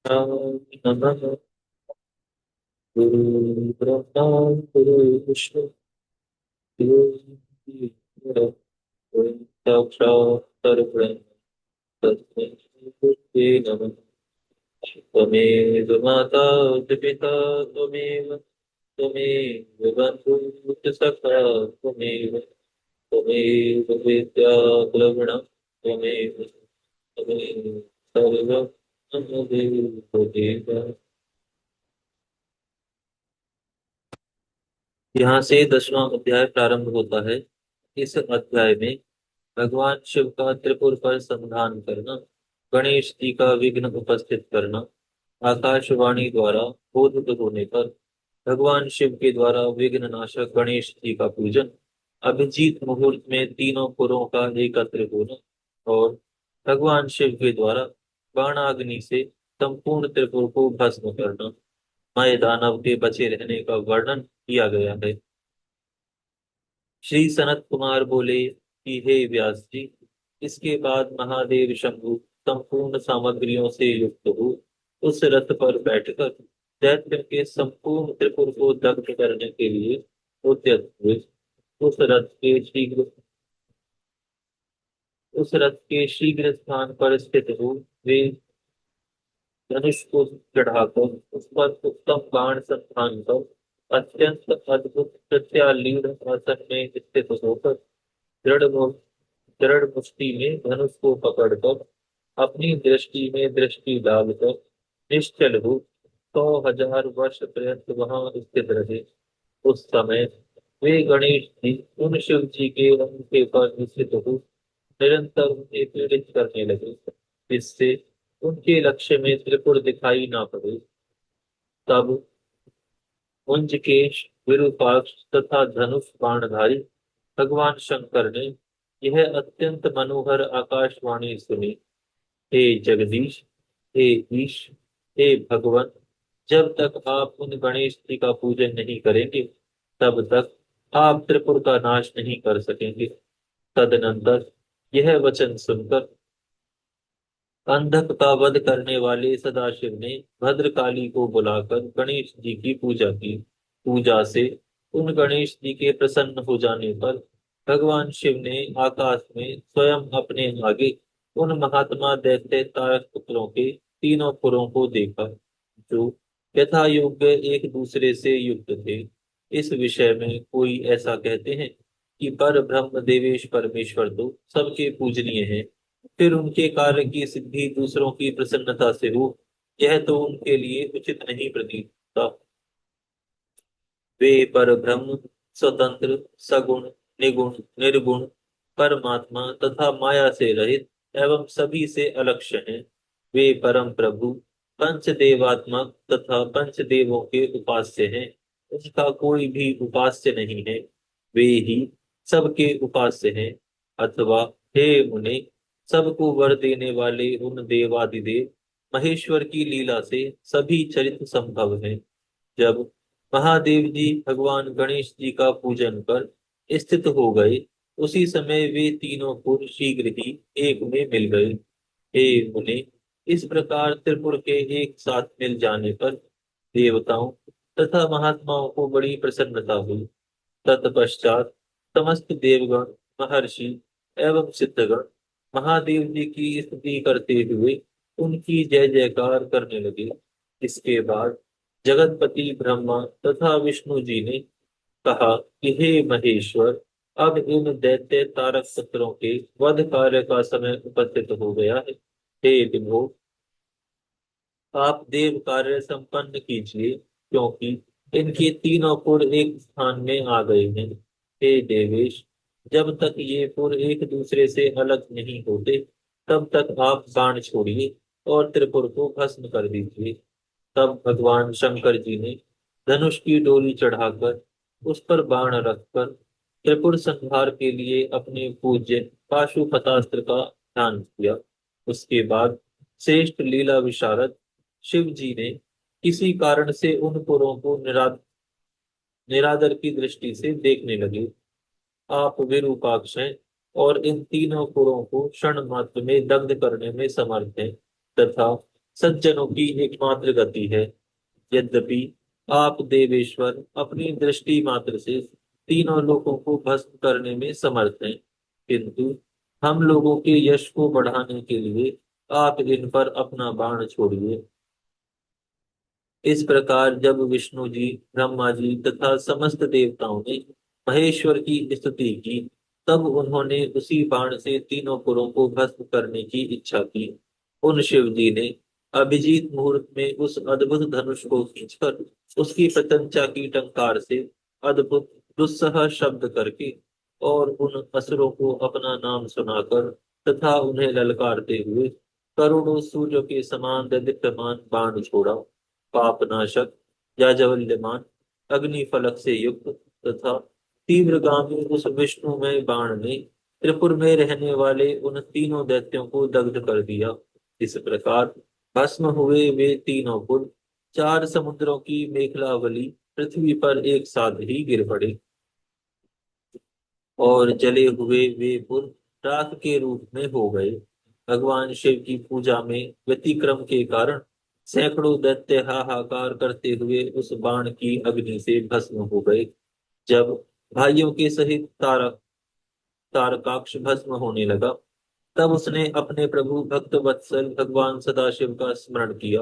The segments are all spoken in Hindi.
नमः। गुरु ब्रह्मा गुरु विष्णु गुरु साक्षात् परब्रह्म तस्मै गुरुवे नमः। त्वमेव माता च पिता त्वमेव त्वमेव बन्धुः च सखा त्वमेव त्वमेव विद्या द्रविणं त्वमेव त्वमेव सर्वं मम देव। यहाँ से 10वां अध्याय प्रारंभ होता है। इस अध्याय में भगवान शिव का त्रिपुर पर संधान करना, गणेश जी का विघ्न उपस्थित करना, आकाशवाणी द्वारा बोधित होने पर भगवान शिव के द्वारा विघ्न नाशक गणेश जी का पूजन, अभिजीत मुहूर्त में तीनों पुरों का एकत्र होना और भगवान शिव के द्वारा बाणाग्नि से संपूर्ण त्रिपुर को भस्म करना, मय दानव के बचे रहने का वर्णन किया गया है। श्री सनत कुमार बोले कि हे व्यास जी, इसके बाद महादेव शंभु संपूर्ण सामग्रियों से युक्त हो उस रथ पर बैठकर दैत्य के संपूर्ण त्रिपुर को दग्ध करने के लिए उद्यत हुए। उस रथ के शीघ्र उस रथ के शीघ्र स्थान पर स्थित हो वे धनुष को चढ़ाकर उस पर उत्तम बाण संधान कर अत्यंत अद्भुत प्रत्यालीन आसन में स्थित होकर दृढ़ दृढ़ मुष्टि में धनुष को पकड़कर अपनी दृष्टि में दृष्टि डालकर निश्चल हो 100,000 वर्ष पर्यंत वहां स्थित रहे। उस समय वे गणेश जी उन शिव जी के अंग के पर स्थित हो निरंतर उन्हें पीड़ित करने लगे, जिससे उनके लक्ष्य में त्रिपुर दिखाई ना पड़े। तब उंचकेश, विरूपाक्ष तथा धनुष बाणधारी भगवान शंकर ने यह अत्यंत मनोहर आकाशवाणी सुनी। हे जगदीश, हे ईश, हे भगवान, जब तक आप उन गणेश जी का पूजन नहीं करेंगे तब तक आप त्रिपुर का नाश नहीं कर सकेंगे। तदनंतर यह वचन सुनकर अंधक का वध करने वाले सदाशिव ने भद्रकाली को बुलाकर गणेश जी की पूजा की। पूजा से उन गणेश जी के प्रसन्न हो जाने पर भगवान शिव ने आकाश में स्वयं अपने आगे उन महात्मा दैत्य तारक पुत्रों के तीनों पुरों को देखा, जो यथा योग्य एक दूसरे से युक्त थे। इस विषय में कोई ऐसा कहते हैं कि पर ब्रह्म देवेश परमेश्वर तो सबके पूजनीय है, फिर उनके कार्य की सिद्धि दूसरों की प्रसन्नता से हो, यह तो उनके लिए उचित नहीं प्रतीत होता। वे पर ब्रह्म स्वतंत्र, सगुण, निगुण, निर्गुण, परमात्मा तथा माया से रहित एवं सभी से अलक्ष्य हैं। वे परम प्रभु पंचदेवात्मक तथा पंचदेवों के उपास्य हैं। उनका कोई भी उपास्य नहीं है, वे ही सबके उपास्य हैं। अथवा हे मुने, सबको वर देने वाले उन देवादिदेव महेश्वर की लीला से सभी चरित्र संभव हैं। जब महादेव जी भगवान गणेश जी का पूजन कर स्थित हो गए, उसी समय वे तीनों पुर शीघ्र ही एक में मिल गए। हे मुने, इस प्रकार त्रिपुर के एक साथ मिल जाने पर देवताओं तथा महात्माओं को बड़ी प्रसन्नता हुई। तत्पश्चात समस्त देवगण, महर्षि एवं सिद्धगण महादेव जी की स्तुति करते हुए उनकी जय जयकार करने लगे। इसके बाद जगतपति ब्रह्मा तथा विष्णु जी ने कहा कि हे महेश्वर, अब इन दैत्य तारक पुत्रों के वध कार्य का समय उपस्थित हो गया है। हे विभो, आप देव कार्य संपन्न कीजिए, क्योंकि इनके तीनों पुर एक स्थान में आ गए हैं। हे देवेश, जब तक ये पुर एक दूसरे से अलग नहीं होते तब तक आप बाण छोड़िए और त्रिपुर को भस्म कर दीजिए। तब भगवान शंकर जी ने धनुष की डोरी चढ़ाकर उस पर बाण रखकर त्रिपुर संहार के लिए अपने पूज्य पाशुपतास्त्र का ध्यान किया। उसके बाद श्रेष्ठ लीला विशारद शिव जी ने किसी कारण से उन पुरों को निरादर की दृष्टि से देखने लगे। आप विरूपाक्ष हैं और इन तीनों पुरों को क्षण मात्र में दग्ध करने में समर्थ हैं, तथा सज्जनों की एकमात्र गति है। यद्यपि आप देवेश्वर अपनी दृष्टि मात्र से तीनों लोगों को भस्म करने में समर्थ हैं, किंतु हम लोगों के यश को बढ़ाने के लिए आप इन पर अपना बाण छोड़िए। इस प्रकार जब विष्णु जी, ब्रह्मा जी तथा समस्त देवताओं ने महेश्वर की स्तुति की, तब उन्होंने उसी बाण से तीनों पुरों को भस्म करने की इच्छा की। उन शिव जी ने अभिजीत मुहूर्त में उस अद्भुत धनुष को खींचकर उसकी प्रत्यंचा की टंकार से अद्भुत दुस्सह शब्द करके और उन असुरों को अपना नाम सुनाकर तथा उन्हें ललकारते हुए करोड़ों सूर्यों के समान दीप्यमान बाण छोड़ा। पापनाशक, जाज्वल्यमान, अग्नि फलक से युक्त तथा तीव्रगामी उस विष्णुमय बाण ने त्रिपुर में रहने वाले उन तीनों दैत्यों को दग्ध कर दिया। इस प्रकार भस्म हुए वे तीनों पुर चार समुद्रों की मेखलावली पृथ्वी पर एक साथ ही गिर पड़े और जले हुए वे पुर राख के रूप में हो गए। भगवान शिव की पूजा में व्यतिक्रम के कारण सैकड़ों दैत्य हाहाकार करते हुए उस बाण की अग्नि से भस्म हो गए। जब भाइयों के सहित तारकाक्ष भस्म होने लगा, तब उसने अपने प्रभु भक्त वत्सल भगवान सदाशिव का स्मरण किया।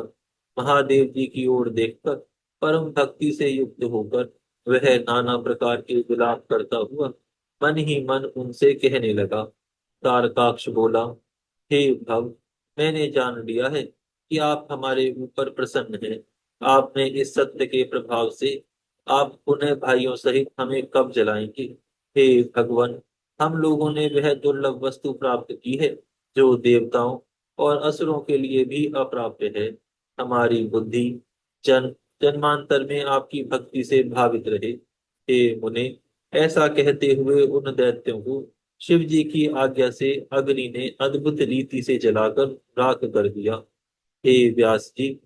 महादेव जी की ओर देखकर परम भक्ति से युक्त होकर वह नाना प्रकार के विलाप करता हुआ मन ही मन उनसे कहने लगा। तारकाक्ष बोला, हे भव, मैंने जान लिया है कि आप हमारे ऊपर प्रसन्न हैं। आपने इस सत्य के प्रभाव से आप पुनः भाइयों सहित हमें कब जलाएंगे? हे भगवान, हम लोगों ने वह दुर्लभ वस्तु प्राप्त की है जो देवताओं और असुरों के लिए भी अप्राप्य है। हमारी बुद्धि जन जन्मांतर में आपकी भक्ति से भावित रहे। हे मुने, ऐसा कहते हुए उन दैत्यों को शिव जी की आज्ञा से अग्नि ने अद्भुत रीति से जलाकर राख कर दिया। हे व्यास जी,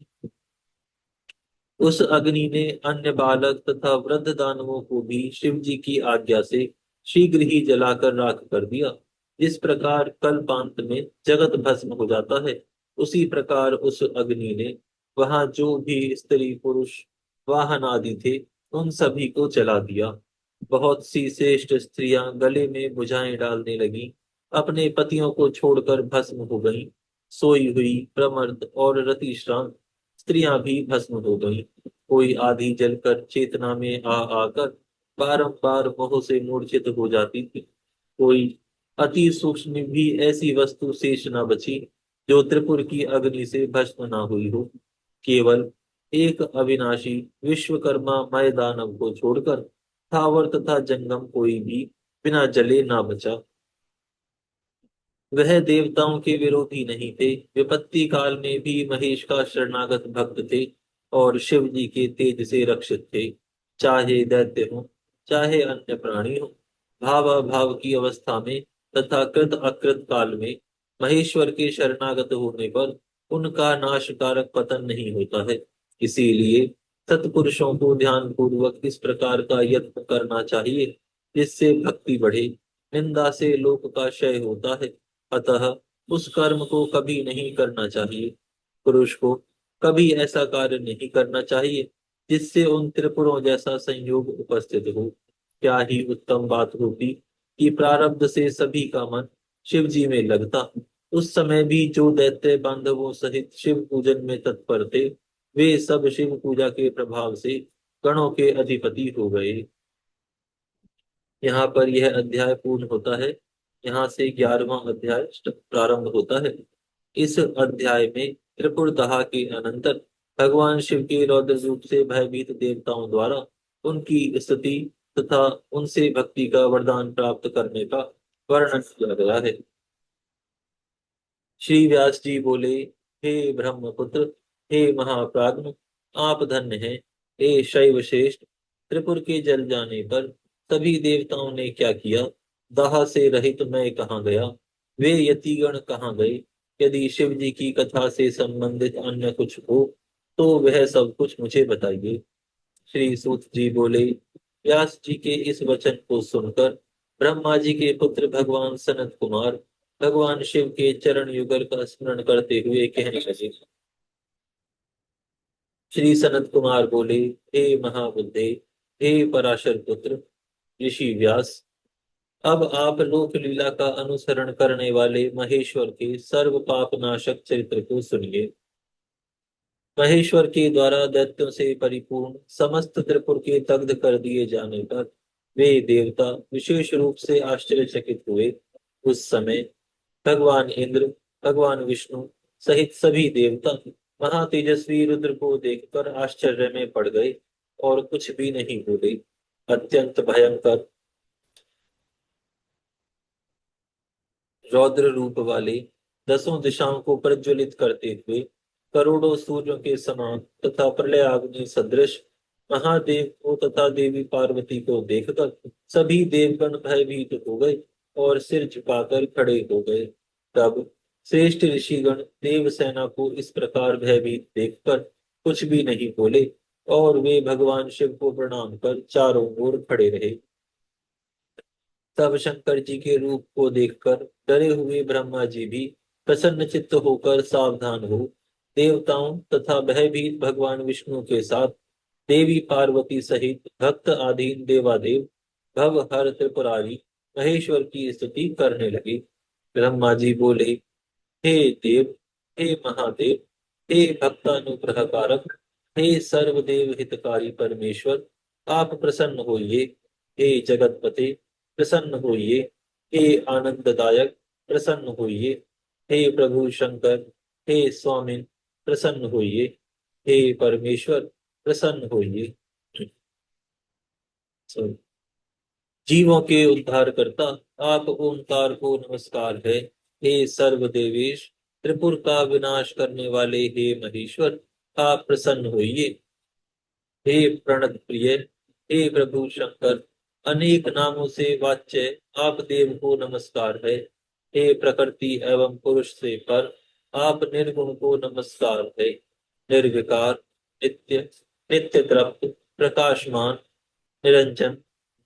उस अग्नि ने अन्य बालक तथा वृद्ध दानवों को भी शिव जी की आज्ञा से शीघ्र ही जलाकर राख कर दिया। जिस प्रकार कल्पांत में जगत भस्म हो जाता है, उसी प्रकार उस अग्नि ने वहां जो भी स्त्री पुरुष वाहन आदि थे, उन सभी को जला दिया। बहुत सी श्रेष्ठ स्त्रियां गले में बुझाएं डालने लगी, अपने पतियों को छोड़कर भस्म हो गईं। सोई हुई, प्रमर्द और रतिश्रांत स्त्रियां भी भस्म हो गईं। कोई आधी जलकर चेतना में आ आकर बारंबार मोह से मूर्छित हो जाती थी। कोई अति सूक्ष्म भी ऐसी वस्तु शेष न बची जो त्रिपुर की अग्नि से भस्म न हुई हो। केवल एक अविनाशी विश्वकर्मा मय दानव को छोड़कर स्थावर तथा जंगम कोई भी बिना जले ना बचा। वह देवताओं के विरोधी नहीं थे, विपत्ति काल में भी महेश का शरणागत भक्त थे और शिव जी के तेज से रक्षित थे। चाहे दैत्य हो, चाहे अन्य प्राणी हो, भावाभाव की अवस्था में तथा कृत अकृत काल में महेश्वर के शरणागत होने पर उनका नाशकारक पतन नहीं होता है। इसीलिए सत्पुरुषों को ध्यान पूर्वक इस प्रकार का यत्न करना चाहिए जिससे भक्ति बढ़े। निंदा से लोक का क्षय होता है, अतः उस कर्म को कभी नहीं करना चाहिए। पुरुष को कभी ऐसा कार्य नहीं करना चाहिए जिससे उन त्रिपुरों जैसा संयोग उपस्थित हो। क्या ही उत्तम बात होती कि प्रारब्ध से सभी का मन शिव जी में लगता। उस समय भी जो दैत्य बांधवों सहित शिव पूजन में तत्पर थे, वे सब शिव पूजा के प्रभाव से गणों के अधिपति हो गए। यहाँ पर यह अध्याय पूर्ण होता है। यहाँ से 11वां अध्याय प्रारंभ होता है। इस अध्याय में त्रिपुरदहा के अनंतर भगवान शिव के रौद्र रूप से भयभीत देवताओं द्वारा उनकी स्तुति तथा उनसे भक्ति का वरदान प्राप्त करने का वर्णन किया गया है। श्री व्यास जी बोले, हे ब्रह्मपुत्र, हे महाप्राज्ञ, आप धन्य हैं। हे शैव श्रेष्ठ, त्रिपुर के जल जाने पर सभी देवताओं ने क्या किया? दाह से रहित मैं कहाँ गया? वे यतिगण कहाँ गए? यदि शिव जी की कथा से संबंधित अन्य कुछ हो तो वह सब कुछ मुझे बताइए। श्री सूत जी बोले, व्यास जी के इस वचन को सुनकर ब्रह्मा जी के पुत्र भगवान सनत कुमार भगवान शिव के चरण युगल का स्मरण करते हुए कहने लगे। श्री सनत कुमार बोले, हे महाबुद्धे, हे पराशर पुत्र ऋषि व्यास, अब आप लोक लीला का अनुसरण करने वाले महेश्वर के सर्व पाप नाशक चरित्र को सुनिए। महेश्वर के द्वारा दैत्यों से परिपूर्ण समस्त त्रिपुर के दग्ध कर दिए जाने पर वे देवता विशेष रूप से आश्चर्यचकित हुए। उस समय भगवान इंद्र, भगवान विष्णु सहित सभी देवता महातेजस्वी रुद्र को देखकर आश्चर्य में पड़ गए और कुछ भी नहीं बोले। अत्यंत भयंकर रौद्र रूप वाले, दसों दिशाओं को प्रज्वलित करते हुए, करोड़ों सूर्यों के समान तथा प्रलय अग्नि सदृश महादेव को तथा देवी पार्वती को देखकर सभी देवगण भयभीत हो गए और सिर झुकाकर खड़े हो गए। तब श्रेष्ठ ऋषिगण देव सेना को इस प्रकार भयभीत देखकर कुछ भी नहीं बोले और वे भगवान शिव को प्रणाम कर चारों ओर खड़े रहे। तब शंकर जी के रूप को देखकर डरे हुए ब्रह्मा जी भी प्रसन्न चित्त होकर सावधान हो देवताओं तथा भयभीत भगवान विष्णु के साथ देवी पार्वती सहित भक्त आधीन देवादेव भव हर त्रिपुरारी महेश्वर की स्तुति करने लगे। ब्रह्मा जी बोले, हे देव, हे महादेव, हे भक्तानुग्रह कारक, हे सर्वदेव हितकारी परमेश्वर, आप प्रसन्न होइए। हे जगतपते, प्रसन्न होइए। हे आनंददायक, प्रसन्न होइए। हे प्रभु शंकर, हे स्वामी, प्रसन्न होइए। हे परमेश्वर, प्रसन्न होइए। Sorry। जीवों के उद्धार करता आप ओंकार को नमस्कार है। हे सर्वदेवेश, त्रिपुर का विनाश करने वाले हे महेश्वर, आप प्रसन्न होइए। हे प्रणत प्रिय, हे प्रभु शंकर, अनेक नामों से वाच्य आप देव को नमस्कार है। हे प्रकृति एवं पुरुष से पर आप निर्गुण को नमस्कार है। निर्विकार, नित्य, नित्य तृप्त, प्रकाशमान, निरंजन,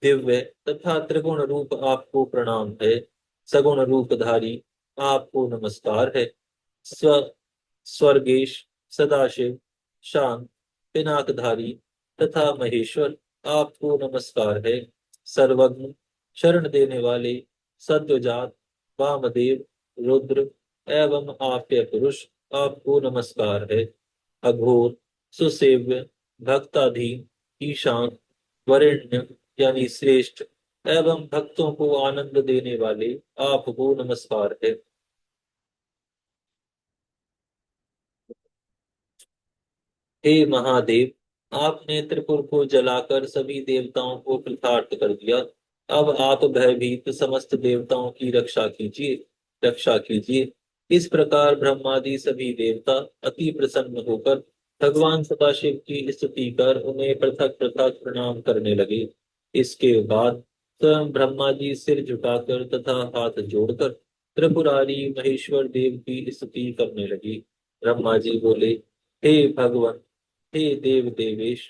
दिव्य तथा त्रिगुण रूप आपको प्रणाम है। सगुण रूपधारी आपको नमस्कार है। स्व स्वर्गेश, सदाशिव, शांत, पिनाकधारी तथा महेश्वर आपको नमस्कार है। सर्वज्ञ, शरण देने वाले, सद्योजात, वामदेव, रुद्र एवं आप्य पुरुष आपको नमस्कार है। अघोर, सुसेव्य, भक्ताधीन, ईशान, वरेण्य यानी श्रेष्ठ एवं भक्तों को आनंद देने वाले आपको नमस्कार है। हे महादेव, आपने त्रिपुर को जलाकर सभी देवताओं को कृतार्थ कर दिया। अब आप भयभीत समस्त देवताओं की रक्षा कीजिए, रक्षा कीजिए। इस प्रकार ब्रह्मादि सभी देवता अति प्रसन्न होकर भगवान सदाशिव की स्तुति कर उन्हें पृथक पृथक प्रणाम करने लगे। इसके बाद स्वयं ब्रह्मा जी सिर झुकाकर तथा हाथ जोड़कर त्रिपुरारी महेश्वर देव की स्तुति करने लगी। ब्रह्मा जी बोले, हे भगवान, हे देव देवेश,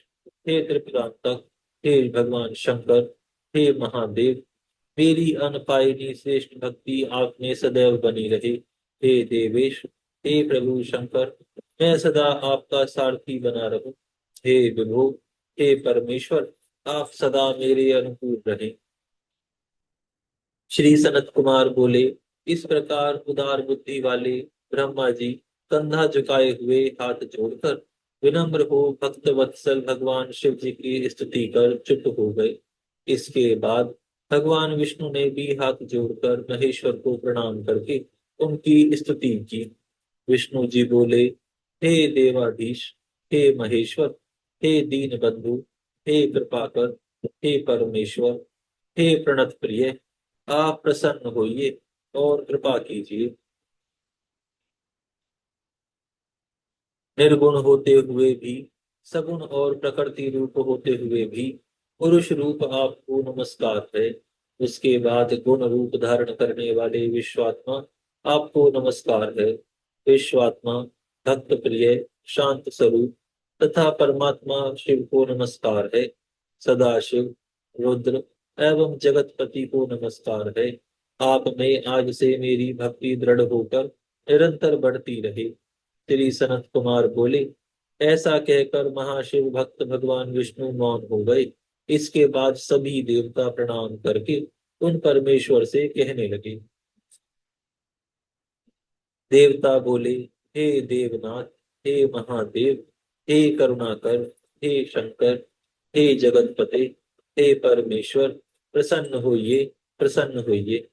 हे त्रिपुरांतक, हे भगवान शंकर, हे महादेव, मेरी अनपायनी श्रेष्ठ भक्ति आप में सदैव बनी रहे। हे देवेश, हे प्रभु शंकर, मैं सदा आपका सारथी बना रहूं। हे विभो, हे परमेश्वर, आप सदा मेरे अनुकूल रहें। श्री सनत कुमार बोले, इस प्रकार उदार बुद्धि वाले ब्रह्मा जी कंधा झुकाए हुए हाथ जोड़कर विनम्र हो भक्त वत्सल भगवान शिव जी की स्तुति कर चुप हो गए। इसके बाद भगवान विष्णु ने भी हाथ जोड़कर महेश्वर को प्रणाम करके उनकी स्तुति की। विष्णु जी बोले, हे देवाधीश, हे महेश्वर, हे दीन बंधु, हे कृपाकर, हे परमेश्वर, हे प्रणत प्रिय, आप प्रसन्न होइए और कृपा कीजिए। निर्गुण होते हुए भी, सगुण और प्रकृति रूप होते हुए भी पुरुष रूप आपको नमस्कार है। उसके बाद गुण रूप धारण करने वाले विश्वात्मा आपको नमस्कार है। विश्वात्मा, भक्त प्रिय, शांत स्वरूप तथा परमात्मा शिव को नमस्कार है। सदाशिव, रुद्र एवं जगतपति को नमस्कार है। आप में आज से मेरी भक्ति दृढ़ होकर निरंतर बढ़ती रहे। श्री सनत कुमार बोले, ऐसा कहकर महाशिव भक्त भगवान विष्णु मौन हो गए। इसके बाद सभी देवता प्रणाम करके उन परमेश्वर से कहने लगे। देवता बोले, हे देवनाथ, हे महादेव, हे करुणाकर, हे शंकर, हे जगतपते, हे परमेश्वर, प्रसन्न होइए, प्रसन्न होइए।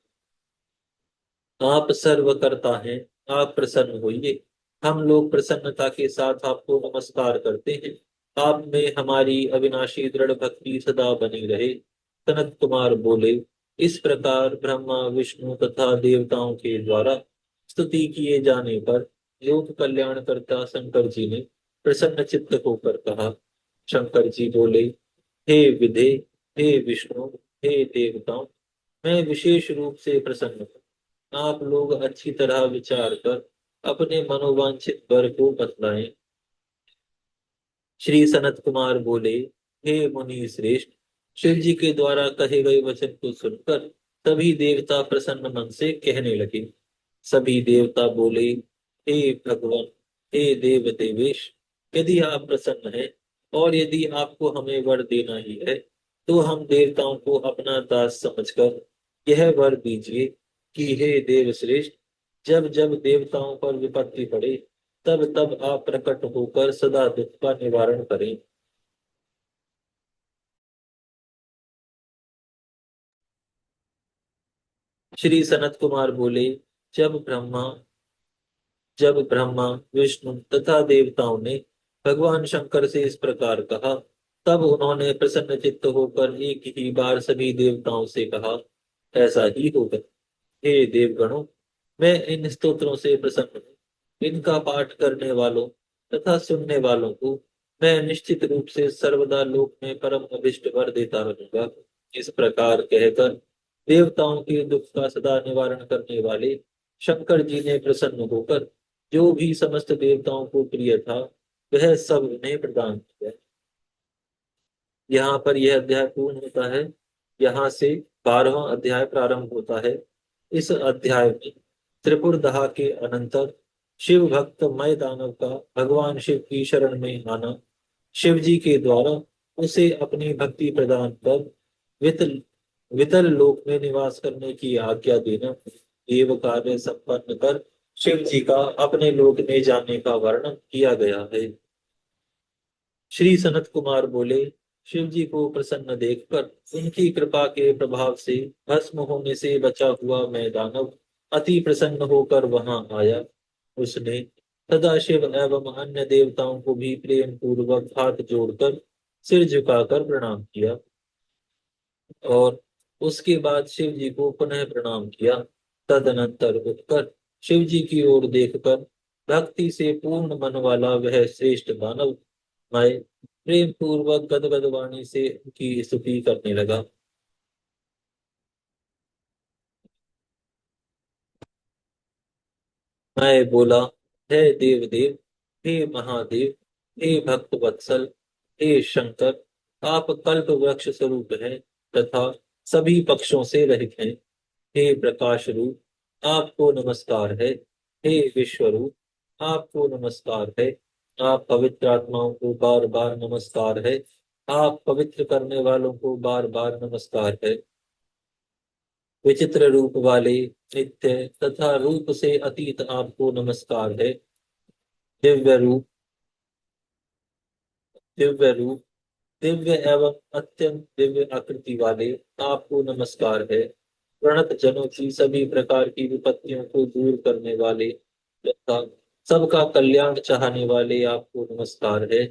आप सर्वकर्ता हैं, आप प्रसन्न होइए। हम लोग प्रसन्नता के साथ आपको नमस्कार करते हैं। आप में हमारी अविनाशी दृढ़ भक्ति सदा बनी रहे। सनत कुमार बोले, इस प्रकार ब्रह्मा विष्णु तथा देवताओं के द्वारा स्तुति किए जाने पर लोक कल्याणकर्ता शंकर जी ने प्रसन्न चित्त होकर कहा। शंकर जी बोले, हे विधे, हे विष्णु, हे देवताओं, मैं विशेष रूप से प्रसन्न हूँ। आप लोग अच्छी तरह विचार कर अपने मनोवांछित वर को बतलाएं। श्री सनत कुमार बोले, हे मुनि श्रेष्ठ, शिव जी के द्वारा कहे गए वचन को सुनकर सभी देवता प्रसन्न मन से कहने लगे। सभी देवता बोले, हे भगवान, हे देव देवेश, यदि आप प्रसन्न हैं और यदि आपको हमें वर देना ही है, तो हम देवताओं को अपना दास समझकर यह वर दीजिए कि हे देव श्रेष्ठ, जब जब देवताओं पर विपत्ति पड़े, तब तब आप प्रकट होकर सदा दुख का निवारण करें। श्री सनत कुमार बोले, जब ब्रह्मा जब ब्रह्मा विष्णु तथा देवताओं ने भगवान शंकर से इस प्रकार कहा, तब उन्होंने प्रसन्न चित्त होकर एक ही बार सभी देवताओं से कहा, ऐसा ही होगा। हे देवगणों, मैं इन स्तोत्रों से प्रसन्न हूँ। इनका पाठ करने वालों तथा सुनने वालों को मैं निश्चित रूप से सर्वदा लोक में परम अभिष्ट वर देता रहूंगा। इस प्रकार कहकर देवताओं के दुख का सदा निवारण करने वाले शंकर जी ने प्रसन्न होकर जो भी समस्त देवताओं को प्रिय था वह सब उन्हें प्रदान किया। यहाँ पर यह अध्याय पूर्ण होता है। यहाँ से 12वां अध्याय प्रारंभ होता है। इस अध्याय में त्रिपुर दहा के अनंतर शिव भक्त मय दानव का भगवान शिव की शरण में आना, शिव जी के द्वारा उसे अपनी भक्ति प्रदान कर वितल वितल लोक में निवास करने की आज्ञा देना, एवं कार्य संपन्न कर शिव जी का अपने लोक में जाने का वर्णन किया गया है। श्री सनत कुमार बोले, शिव जी को प्रसन्न देखकर उनकी कृपा के प्रभाव से भस्म होने से बचा हुआ मैं दानव अति प्रसन्न होकर वहां आया। उसने सदाशिव एवं अन्य देवताओं को भी प्रेम पूर्वक हाथ जोड़कर सिर झुकाकर प्रणाम किया और उसके बाद शिव जी को पुनः प्रणाम किया। तदनंतर उठकर शिव जी की ओर देखकर भक्ति से पूर्ण मन वाला वह श्रेष्ठ दानव मैं प्रेम पूर्वक गदगद वाणी से उनकी स्तुति करने लगा। मैं बोला, हे देव देव, हे महादेव, हे भक्त वत्सल, हे शंकर, आप कल्प वृक्ष स्वरूप हैं तथा सभी पक्षों से रहित हैं। हे प्रकाश रूप, आपको नमस्कार है। हे विश्व रूप, आपको नमस्कार है। आप पवित्र आत्माओं को बार बार नमस्कार है। आप पवित्र करने वालों को बार बार नमस्कार है। विचित्र रूप वाले, नित्य तथा रूप से अतीत आपको नमस्कार है। दिव्य रूप, दिव्य रूप, दिव्य एवं अत्यंत दिव्य आकृति वाले, आपको नमस्कार है। प्रणत जनों की सभी प्रकार की विपत्तियों को दूर करने वाले तथा सबका कल्याण चाहने वाले, आपको नमस्कार है।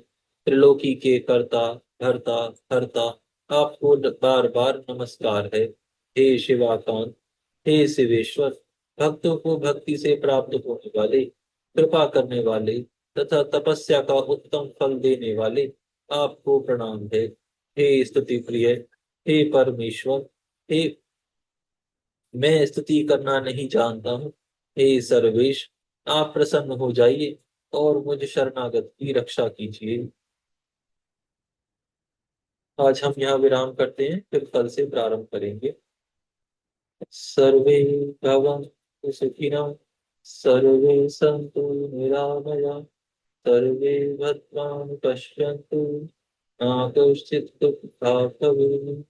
त्रिलोकी के कर्ता, भरता, हरता, आपको बार बार नमस्कार है। हे शिवाकांत, हे शिवेश्वर, भक्तों को भक्ति से प्राप्त होने वाले, कृपा करने वाले तथा तपस्या का उत्तम फल देने वाले, आपको प्रणाम है। हे स्तुति प्रिय, हे परमेश्वर, हे मैं स्तुति करना नहीं जानता हूँ। हे सर्वेश, आप प्रसन्न हो जाइए और मुझ शरणागत की रक्षा कीजिए। आज हम यहाँ विराम करते हैं, फिर कल से प्रारंभ करेंगे। सर्वे भवन्तु सुखिनः, सर्वे सन्तु निरामया, सर्वे भद्राणि पश्यन्तु मा कश्चित् दुःखात् भवेत्।